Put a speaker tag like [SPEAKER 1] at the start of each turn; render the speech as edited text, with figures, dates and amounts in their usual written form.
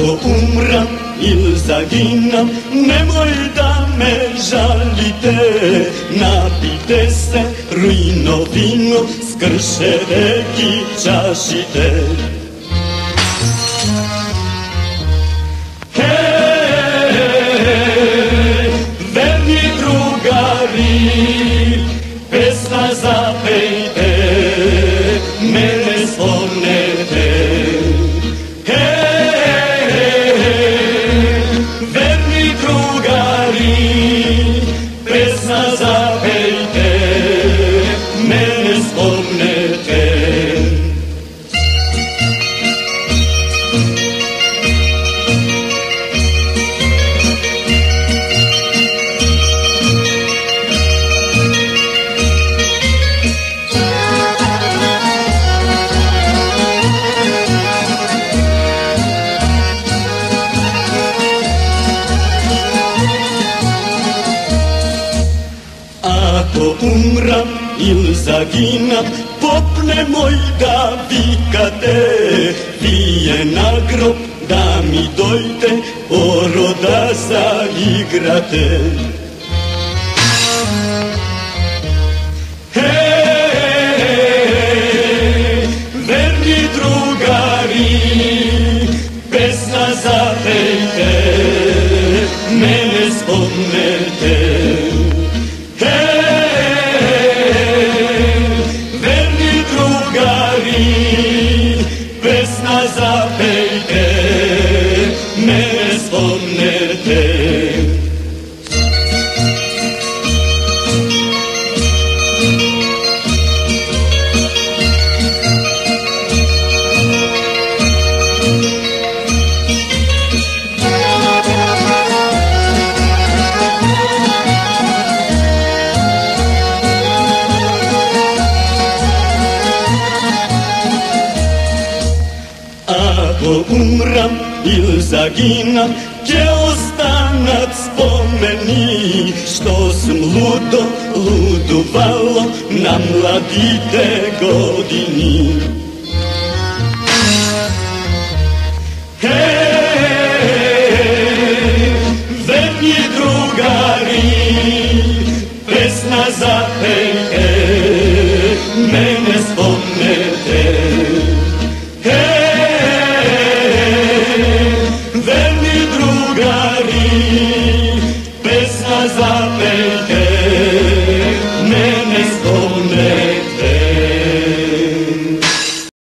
[SPEAKER 1] Ako umram ili zaginam, nemoj da me žalite. Napite se rujno vino, s krše reki čašite. Verni drugari, pesma zapejte, mene spomnete. Verni drugari, pesma zapejte, mene spomnete. Ako umram ili zaginam, pop nemoj da vikate. Vije na grob da mi dojte, oroda zaigrate. Verni drugari, pesma zapejte, mene spomnete. Pesma zapejte, mene spomnete. Ako umram ili zaginam, će ostanat spomeni što sam ludovalo na mladite godini. Verni drugari, pesma zapejte, mene spomnete. Verni drugari, pesma zapejte,